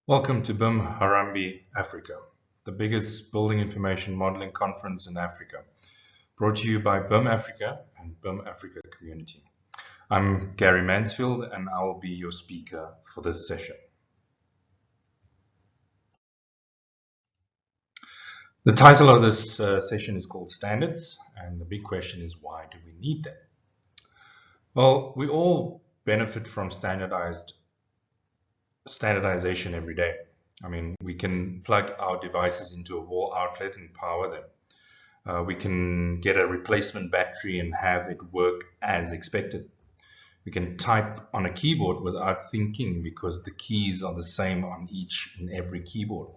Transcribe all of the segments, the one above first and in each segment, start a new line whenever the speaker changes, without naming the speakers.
Welcome to BIM Harambee, Africa, the biggest building information modeling conference in Africa, brought to you by BIM Africa and BIM Africa community. I'm Gary Mansfield and I will be your speaker for this session. The title of this session is called Standards, and the big question is, why do we need them? Well, we all benefit from standardization every day. I mean, we can plug our devices into a wall outlet and power them. We can get a replacement battery and have it work as expected. We can type on a keyboard without thinking because the keys are the same on each and every keyboard.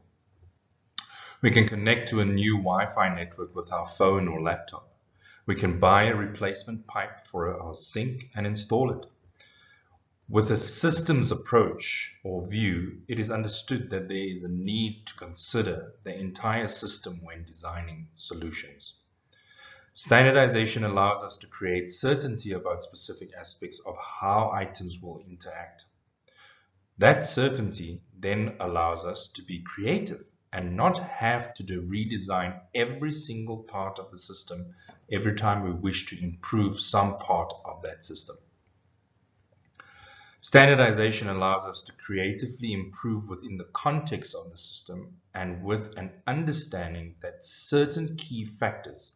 We can connect to a new Wi-Fi network with our phone or laptop. We can buy a replacement pipe for our sink and install it. With a systems approach or view, it is understood that there is a need to consider the entire system when designing solutions. Standardization allows us to create certainty about specific aspects of how items will interact. That certainty then allows us to be creative and not have to redesign every single part of the system every time we wish to improve some part of that system. Standardization allows us to creatively improve within the context of the system and with an understanding that certain key factors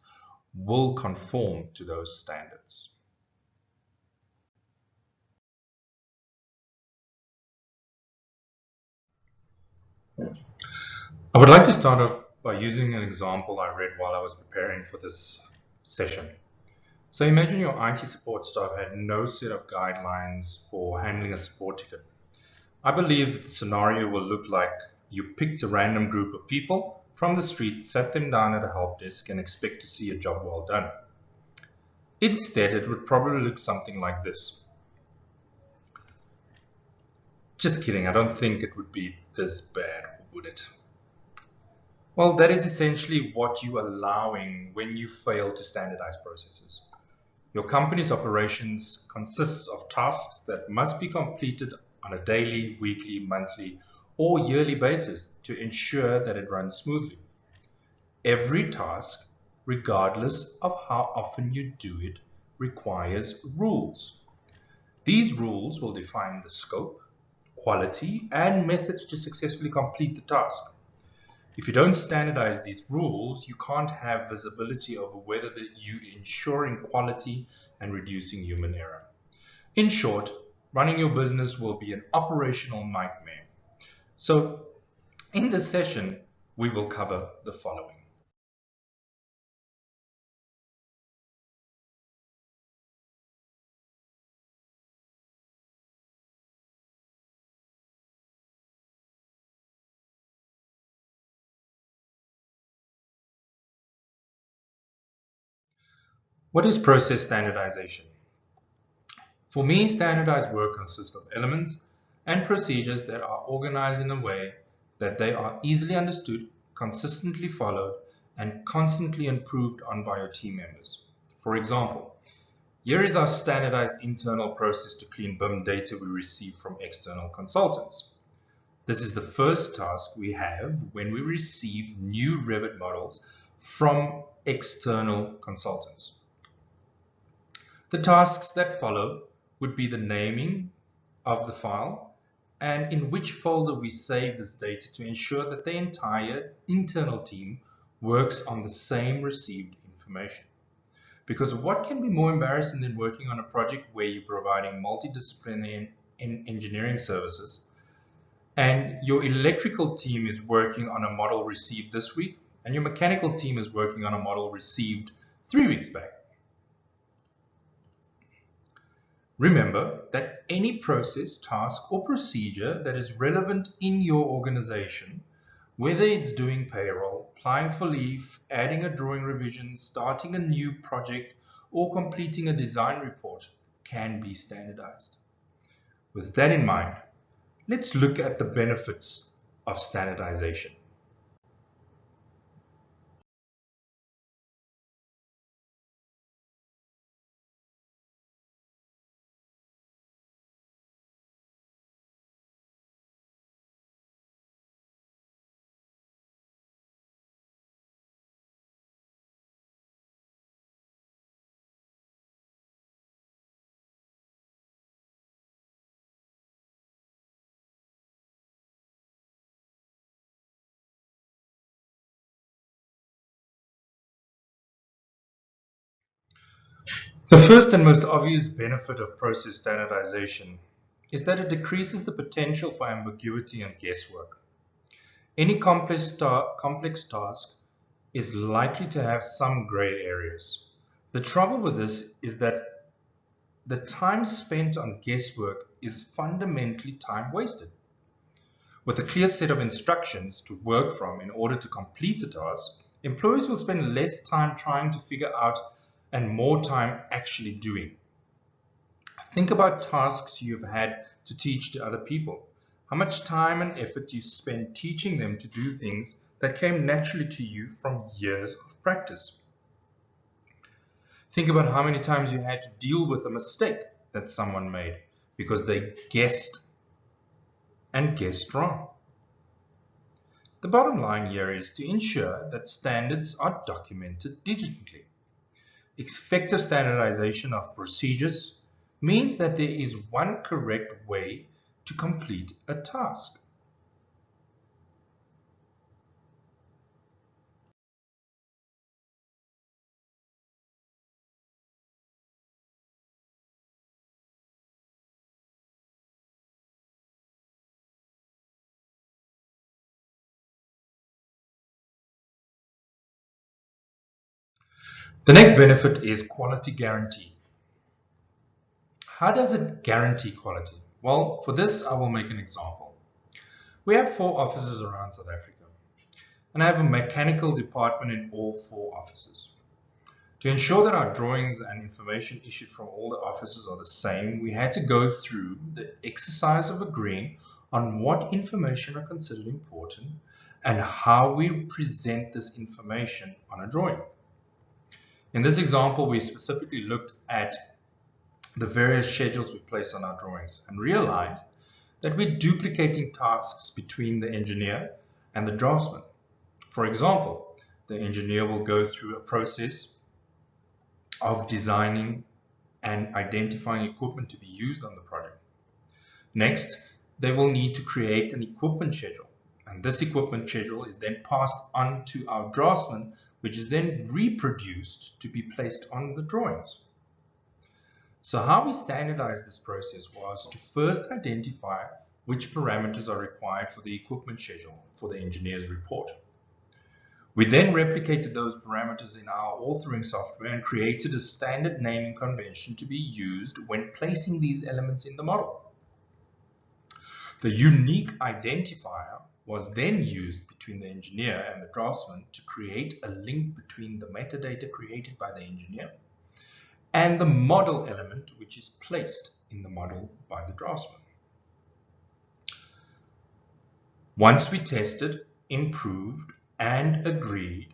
will conform to those standards. I would like to start off by using an example I read while I was preparing for this session. So imagine your IT support staff had no set of guidelines for handling a support ticket. I believe that the scenario will look like you picked a random group of people from the street, sat them down at a help desk and expect to see a job well done. Instead, it would probably look something like this. Just kidding, I don't think it would be this bad, would it? Well, that is essentially what you are allowing when you fail to standardize processes. Your company's operations consists of tasks that must be completed on a daily, weekly, monthly, or yearly basis to ensure that it runs smoothly. Every task, regardless of how often you do it, requires rules. These rules will define the scope, quality, and methods to successfully complete the task. If you don't standardize these rules, you can't have visibility over whether you're ensuring quality and reducing human error. In short, running your business will be an operational nightmare. So, in this session, we will cover the following. What is process standardization? For me, standardized work consists of elements and procedures that are organized in a way that they are easily understood, consistently followed, and constantly improved on by your team members. For example, here is our standardized internal process to clean BIM data we receive from external consultants. This is the first task we have when we receive new Revit models from external consultants. The tasks that follow would be the naming of the file and in which folder we save this data to ensure that the entire internal team works on the same received information. Because what can be more embarrassing than working on a project where you're providing multidisciplinary engineering services and your electrical team is working on a model received this week and your mechanical team is working on a model received 3 weeks back? Remember that any process, task, or procedure that is relevant in your organization, whether it's doing payroll, applying for leave, adding a drawing revision, starting a new project, or completing a design report, can be standardized. With that in mind, let's look at the benefits of standardization. The first and most obvious benefit of process standardization is that it decreases the potential for ambiguity and guesswork. Any complex task is likely to have some gray areas. The trouble with this is that the time spent on guesswork is fundamentally time wasted. With a clear set of instructions to work from in order to complete a task, employees will spend less time trying to figure out and more time actually doing. Think about tasks you've had to teach to other people. How much time and effort you spend teaching them to do things that came naturally to you from years of practice. Think about how many times you had to deal with a mistake that someone made because they guessed wrong. The bottom line here is to ensure that standards are documented digitally. Effective standardization of procedures means that there is one correct way to complete a task. The next benefit is quality guarantee. How does it guarantee quality? Well, for this, I will make an example. We have 4 offices around South Africa, and I have a mechanical department in all 4 offices. To ensure that our drawings and information issued from all the offices are the same, we had to go through the exercise of agreeing on what information are considered important and how we present this information on a drawing. In this example, we specifically looked at the various schedules we place on our drawings and realized that we're duplicating tasks between the engineer and the draftsman. For example, the engineer will go through a process of designing and identifying equipment to be used on the project. Next, they will need to create an equipment schedule, and this equipment schedule is then passed on to our draftsman, which is then reproduced to be placed on the drawings. So how we standardized this process was to first identify which parameters are required for the equipment schedule for the engineer's report. We then replicated those parameters in our authoring software and created a standard naming convention to be used when placing these elements in the model. The unique identifier was then used between the engineer and the draftsman to create a link between the metadata created by the engineer and the model element which is placed in the model by the draftsman. Once we tested, improved, and agreed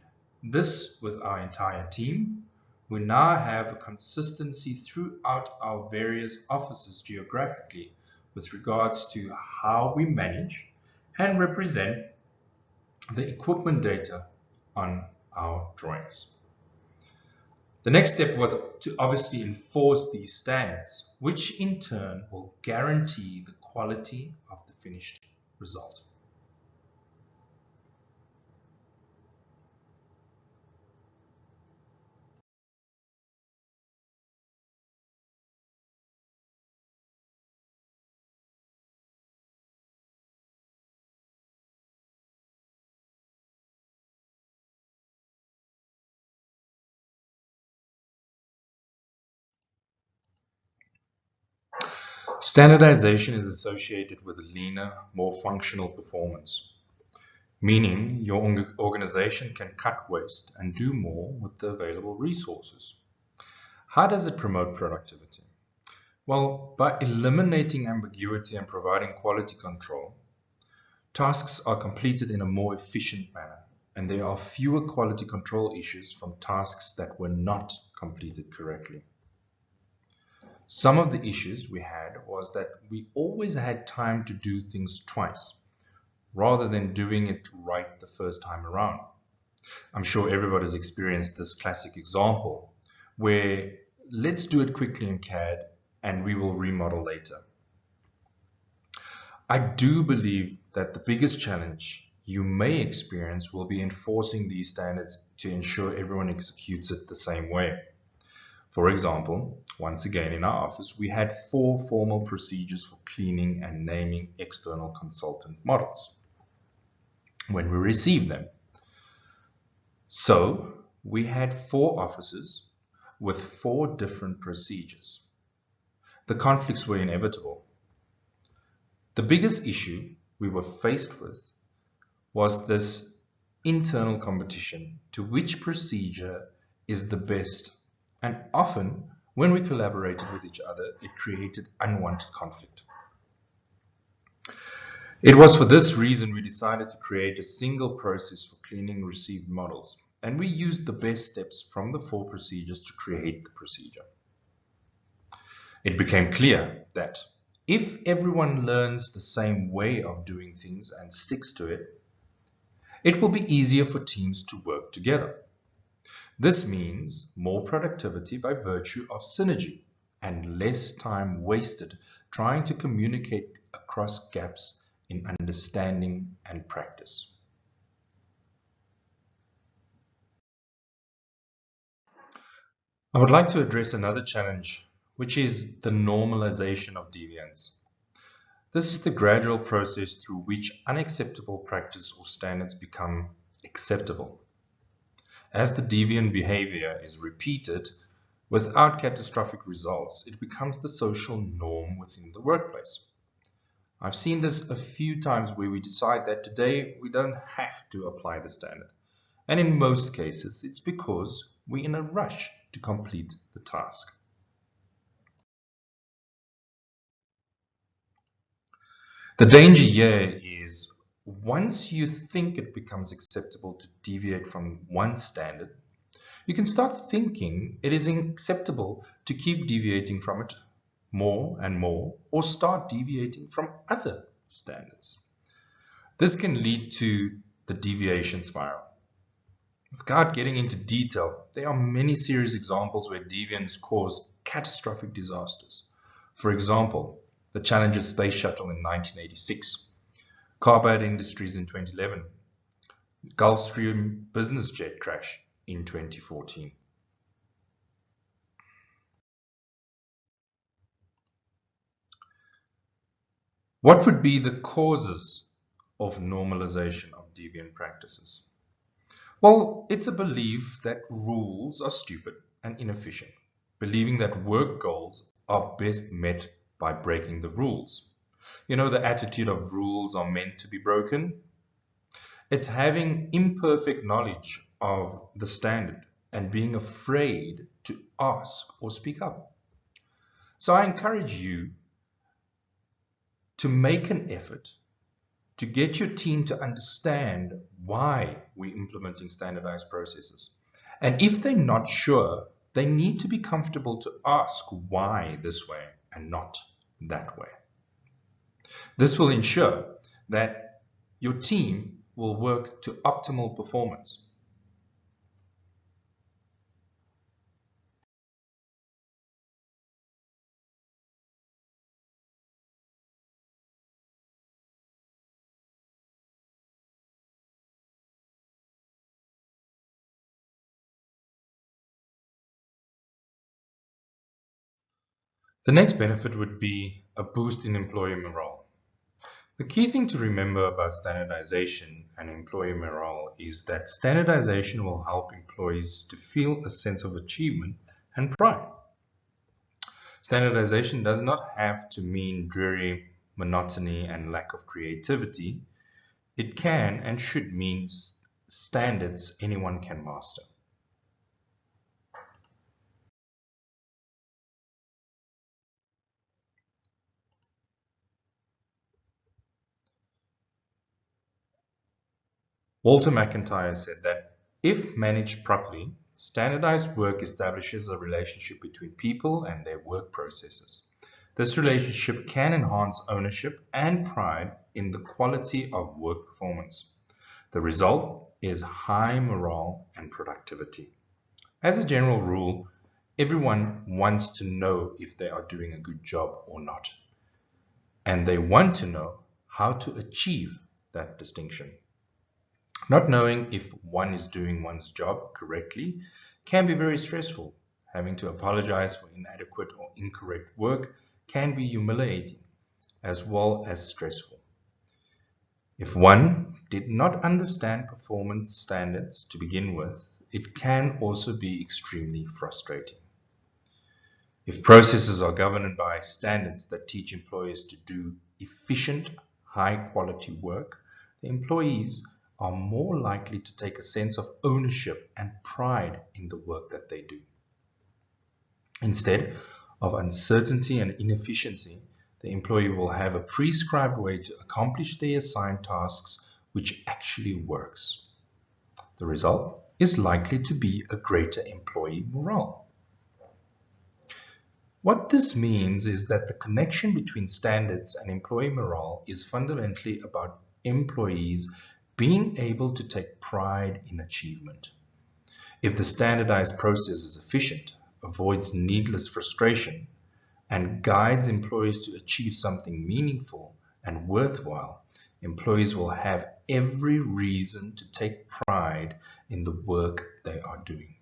this with our entire team, we now have a consistency throughout our various offices geographically with regards to how we manage and represent the equipment data on our drawings. The next step was to obviously enforce these standards, which in turn will guarantee the quality of the finished result. Standardization is associated with leaner, more functional performance, meaning your organization can cut waste and do more with the available resources. How does it promote productivity? Well, by eliminating ambiguity and providing quality control, tasks are completed in a more efficient manner, and there are fewer quality control issues from tasks that were not completed correctly. Some of the issues we had was that we always had time to do things twice, rather than doing it right the first time around. I'm sure everybody's experienced this classic example where let's do it quickly in CAD and we will remodel later. I do believe that the biggest challenge you may experience will be enforcing these standards to ensure everyone executes it the same way. For example, once again in our office, we had 4 formal procedures for cleaning and naming external consultant models when we received them. So we had 4 offices with 4 different procedures. The conflicts were inevitable. The biggest issue we were faced with was this internal competition to which procedure is the best, and often when we collaborated with each other, it created unwanted conflict. It was for this reason we decided to create a single process for cleaning received models, and we used the best steps from the 4 procedures to create the procedure. It became clear that if everyone learns the same way of doing things and sticks to it, it will be easier for teams to work together. This means more productivity by virtue of synergy and less time wasted trying to communicate across gaps in understanding and practice. I would like to address another challenge, which is the normalization of deviance. This is the gradual process through which unacceptable practice or standards become acceptable. As the deviant behavior is repeated without catastrophic results, it becomes the social norm within the workplace. I've seen this a few times where we decide that today we don't have to apply the standard. And in most cases, it's because we're in a rush to complete the task. The danger here is once you think it becomes acceptable to deviate from one standard, you can start thinking it is acceptable to keep deviating from it more and more, or start deviating from other standards. This can lead to the deviation spiral. Without getting into detail, there are many serious examples where deviance caused catastrophic disasters. For example, the Challenger space shuttle in 1986, Carbide Industries in 2011, Gulfstream business jet crash in 2014. What would be the causes of normalization of deviant practices? Well, it's a belief that rules are stupid and inefficient, believing that work goals are best met by breaking the rules. You know, the attitude of rules are meant to be broken. It's having imperfect knowledge of the standard and being afraid to ask or speak up. So I encourage you to make an effort to get your team to understand why we're implementing standardized processes. And if they're not sure, they need to be comfortable to ask why this way and not that way. This will ensure that your team will work to optimal performance. The next benefit would be a boost in employee morale. The key thing to remember about standardization and employee morale is that standardization will help employees to feel a sense of achievement and pride. Standardization does not have to mean dreary monotony and lack of creativity. It can and should mean standards anyone can master. Walter McIntyre said that if managed properly, standardized work establishes a relationship between people and their work processes. This relationship can enhance ownership and pride in the quality of work performance. The result is high morale and productivity. As a general rule, everyone wants to know if they are doing a good job or not, and they want to know how to achieve that distinction. Not knowing if one is doing one's job correctly can be very stressful, Having to apologize for inadequate or incorrect work can be humiliating as well as stressful. If one did not understand performance standards to begin with, it can also be extremely frustrating. If processes are governed by standards that teach employees to do efficient, high-quality work, the employees are more likely to take a sense of ownership and pride in the work that they do. Instead of uncertainty and inefficiency, the employee will have a prescribed way to accomplish their assigned tasks which actually works. The result is likely to be a greater employee morale. What this means is that the connection between standards and employee morale is fundamentally about employees being able to take pride in achievement. If the standardized process is efficient, avoids needless frustration, and guides employees to achieve something meaningful and worthwhile, employees will have every reason to take pride in the work they are doing.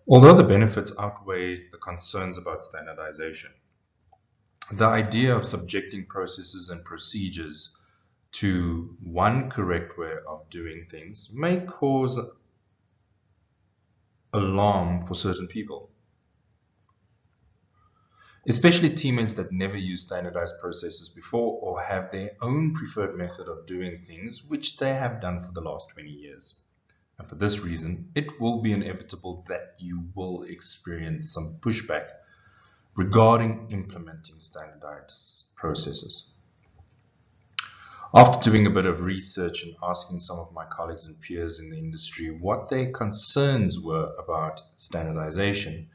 Although the benefits outweigh the concerns about standardization, the idea of subjecting processes and procedures to one correct way of doing things may cause alarm for certain people, especially teammates that never used standardized processes before or have their own preferred method of doing things, which they have done for the last 20 years. And for this reason, it will be inevitable that you will experience some pushback regarding implementing standardized processes. After doing a bit of research and asking some of my colleagues and peers in the industry what their concerns were about standardization,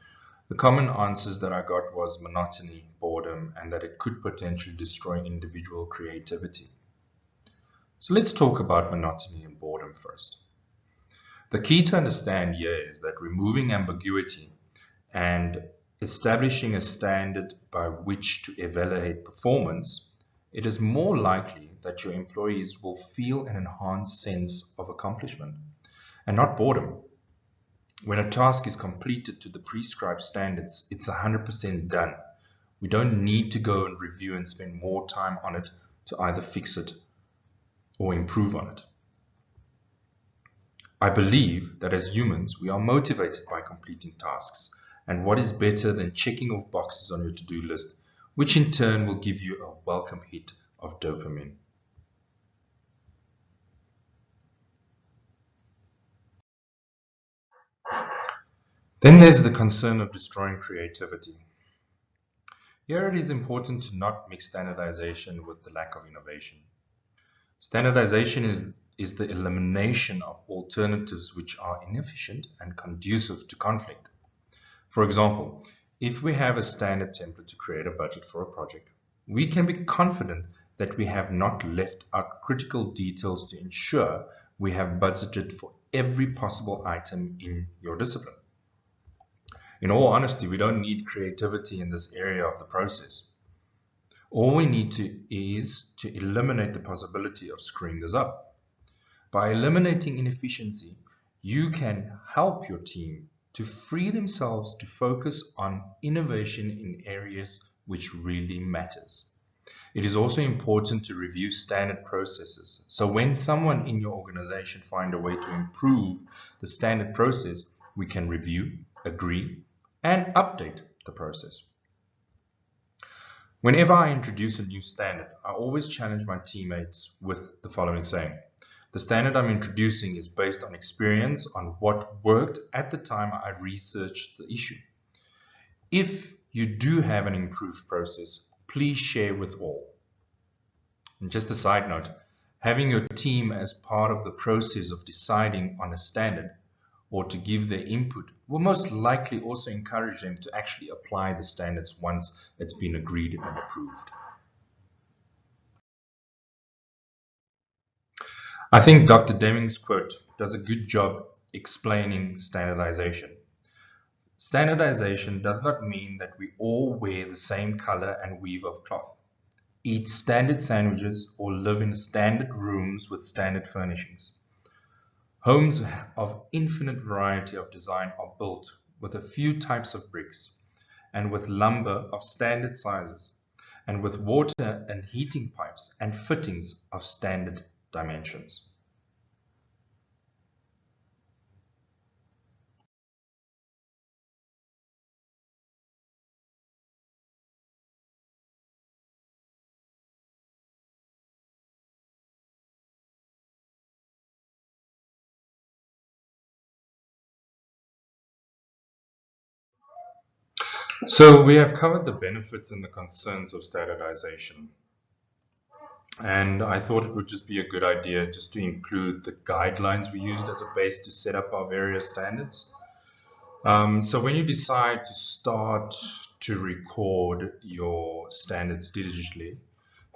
the common answers that I got was monotony, boredom, and that it could potentially destroy individual creativity. So let's talk about monotony and boredom first. The key to understand here is that removing ambiguity and establishing a standard by which to evaluate performance, it is more likely that your employees will feel an enhanced sense of accomplishment and not boredom. When a task is completed to the prescribed standards, it's 100% done. We don't need to go and review and spend more time on it to either fix it or improve on it. I believe that as humans, we are motivated by completing tasks, and what is better than checking off boxes on your to-do list, which in turn will give you a welcome hit of dopamine. Then there's the concern of destroying creativity. Here it is important to not mix standardization with the lack of innovation. Standardization is the elimination of alternatives which are inefficient and conducive to conflict. For example, if we have a standard template to create a budget for a project, we can be confident that we have not left out critical details to ensure we have budgeted for every possible item in your discipline. In all honesty, we don't need creativity in this area of the process. All we need is to eliminate the possibility of screwing this up. By eliminating inefficiency, you can help your team to free themselves to focus on innovation in areas which really matters. It is also important to review standard processes. So when someone in your organization finds a way to improve the standard process, we can review, agree, and update the process. Whenever I introduce a new standard, I always challenge my teammates with the following saying. The standard I'm introducing is based on experience on what worked at the time I researched the issue. If you do have an improved process, please share with all. And just a side note, having your team as part of the process of deciding on a standard or to give their input will most likely also encourage them to actually apply the standards once it's been agreed and approved. I think Dr. Deming's quote does a good job explaining standardization. Standardization does not mean that we all wear the same color and weave of cloth, eat standard sandwiches, or live in standard rooms with standard furnishings. Homes of infinite variety of design are built with a few types of bricks and with lumber of standard sizes and with water and heating pipes and fittings of standard dimensions. So we have covered the benefits and the concerns of standardization. And I thought it would just be a good idea just to include the guidelines we used as a base to set up our various standards. So when you decide to start to record your standards digitally,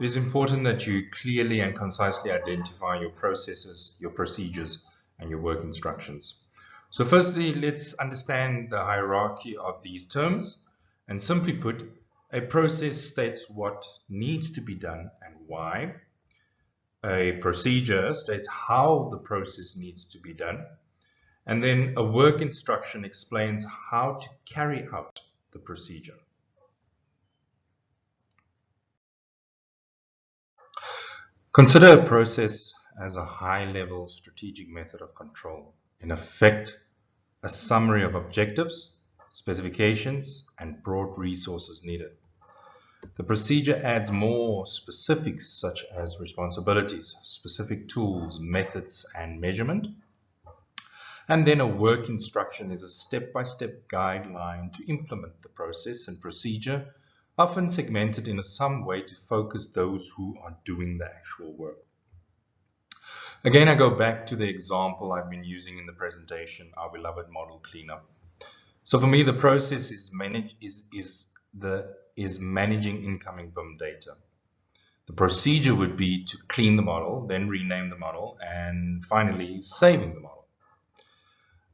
it is important that you clearly and concisely identify your processes, your procedures, and your work instructions. So firstly, let's understand the hierarchy of these terms. And simply put, a process states what needs to be done and why. A procedure states how the process needs to be done. And then a work instruction explains how to carry out the procedure. Consider a process as a high-level strategic method of control. In effect, a summary of objectives, specifications, and broad resources needed. The procedure adds more specifics such as responsibilities, specific tools, methods, and measurement. And then a work instruction is a step-by-step guideline to implement the process and procedure, often segmented in some way to focus those who are doing the actual work. Again, I go back to the example I've been using in the presentation, our beloved model cleanup. So for me, the process is managing incoming BIM data. The procedure would be to clean the model, then rename the model, and finally saving the model.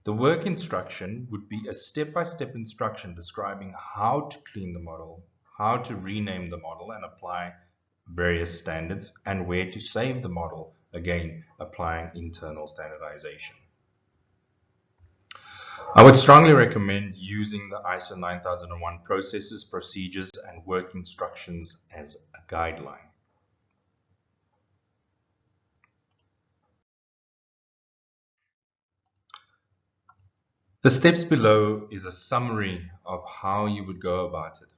The work instruction would be a step-by-step instruction describing how to clean the model, how to rename the model and apply various standards, and where to save the model, again applying internal standardization. I would strongly recommend using the ISO 9001 processes, procedures, and work instructions as a guideline. The steps below is a summary of how you would go about it.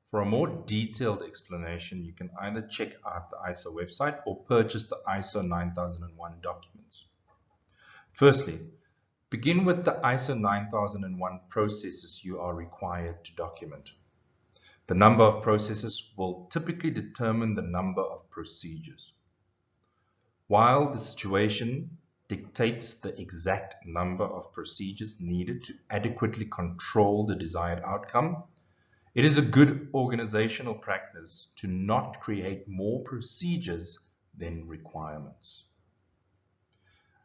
For a more detailed explanation, you can either check out the ISO website or purchase the ISO 9001 documents. Firstly, begin with the ISO 9001 processes you are required to document. The number of processes will typically determine the number of procedures. While the situation dictates the exact number of procedures needed to adequately control the desired outcome, it is a good organizational practice to not create more procedures than requirements.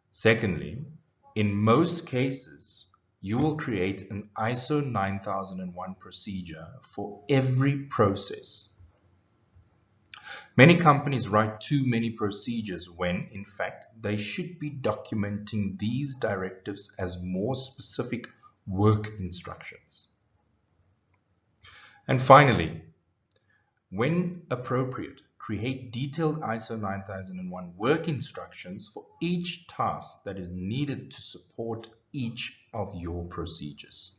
Secondly, in most cases, you will create an ISO 9001 procedure for every process. Many companies write too many procedures when, in fact, they should be documenting these directives as more specific work instructions. And finally, when appropriate, create detailed ISO 9001 work instructions for each task that is needed to support each of your procedures.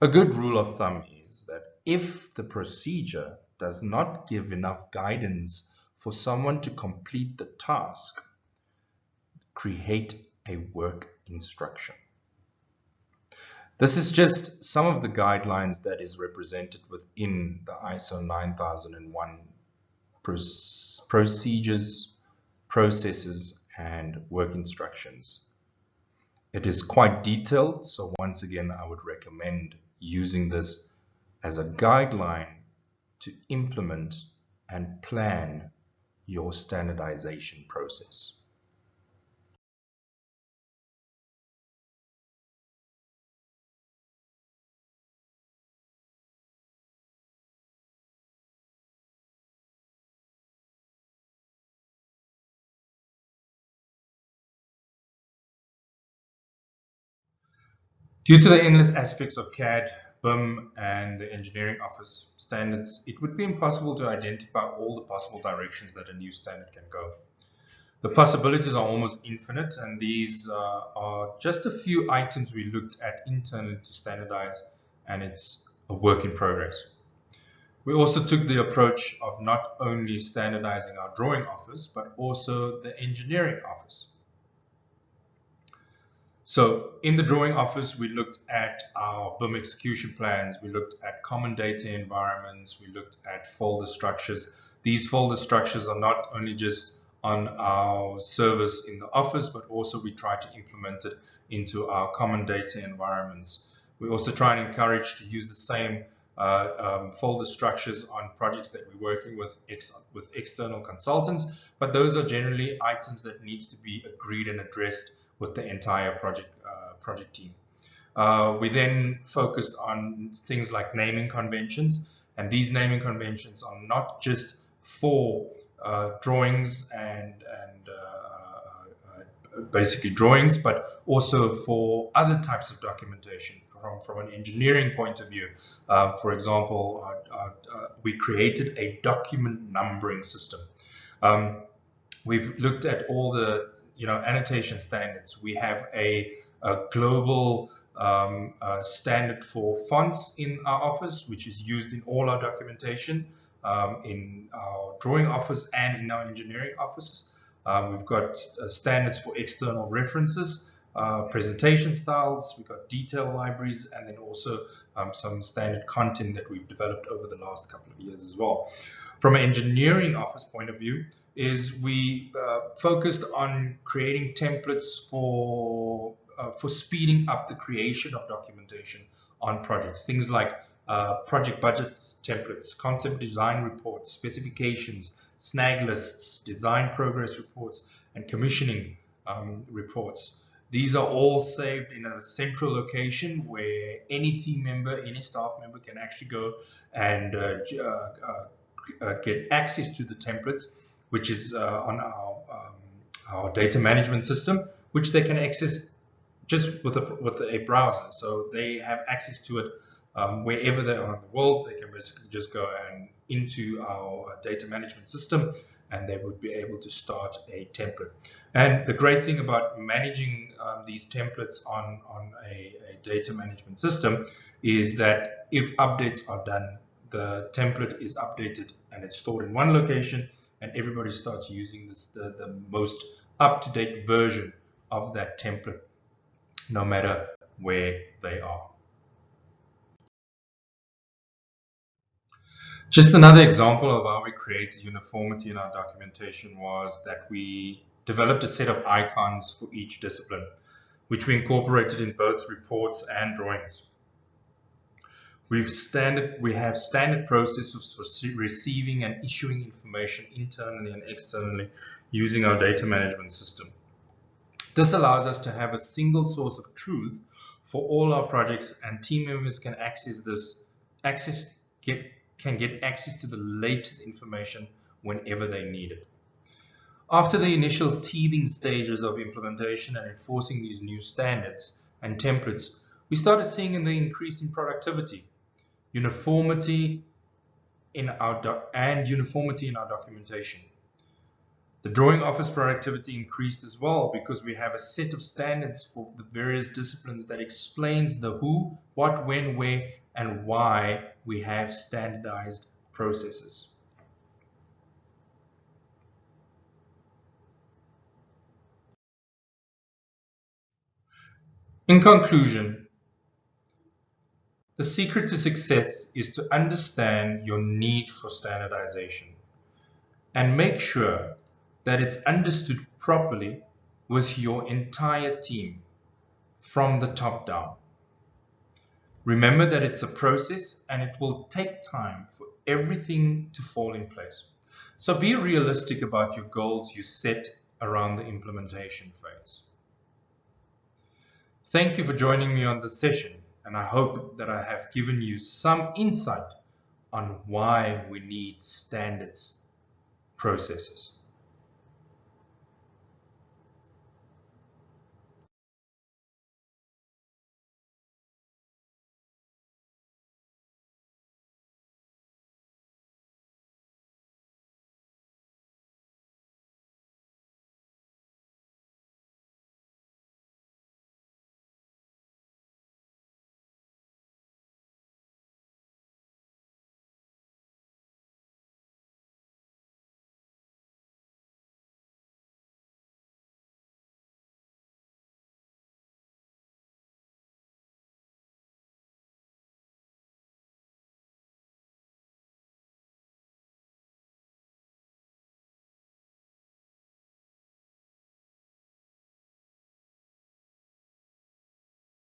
A good rule of thumb is that if the procedure does not give enough guidance for someone to complete the task, create a work instruction. This is just some of the guidelines that is represented within the ISO 9001 procedures, processes, and work instructions. It is quite detailed, so once again, I would recommend using this as a guideline to implement and plan your standardization process. Due to the endless aspects of CAD, BIM, and the engineering office standards, it would be impossible to identify all the possible directions that a new standard can go. The possibilities are almost infinite, and these are just a few items we looked at internally to standardize, and it's a work in progress. We also took the approach of not only standardizing our drawing office, but also the engineering office. So in the drawing office, we looked at our BIM execution plans, we looked at common data environments, we looked at folder structures. These folder structures are not only just on our servers in the office, but also we try to implement it into our common data environments. We also try and encourage to use the same folder structures on projects that we're working with external consultants, but those are generally items that needs to be agreed and addressed with the entire project team. We then focused on things like naming conventions, and these naming conventions are not just for drawings and basically drawings, but also for other types of documentation from an engineering point of view. For example, we created a document numbering system. We've looked at all the annotation standards. We have a global standard for fonts in our office, which is used in all our documentation in our drawing office and in our engineering offices. We've got standards for external references, presentation styles, we've got detail libraries, and then also some standard content that we've developed over the last couple of years as well. From an engineering office point of view, is we focused on creating templates for speeding up the creation of documentation on projects. Things like project budgets templates, concept design reports, specifications, snag lists, design progress reports, and commissioning reports. These are all saved in a central location where any team member, any staff member can actually go and get access to the templates, which is on our data management system, which they can access just with a browser. So they have access to it wherever they are in the world. They can basically just go and into our data management system, and they would be able to start a template. And the great thing about managing these templates on a data management system is that if updates are done, the template is updated and it's stored in one location, and everybody starts using the most up-to-date version of that template, no matter where they are. Just another example of how we created uniformity in our documentation was that we developed a set of icons for each discipline, which we incorporated in both reports and drawings. We have standard processes for receiving and issuing information internally and externally using our data management system. This allows us to have a single source of truth for all our projects, and team members can get access to the latest information whenever they need it. After the initial teething stages of implementation and enforcing these new standards and templates, we started seeing the increase in productivity, uniformity in our documentation. The drawing office productivity increased as well because we have a set of standards for the various disciplines that explains the who, what, when, where, and why we have standardized processes. In conclusion, the secret to success is to understand your need for standardization and make sure that it's understood properly with your entire team from the top down. Remember that it's a process and it will take time for everything to fall in place. So be realistic about your goals you set around the implementation phase. Thank you for joining me on this session, and I hope that I have given you some insight on why we need standards processes.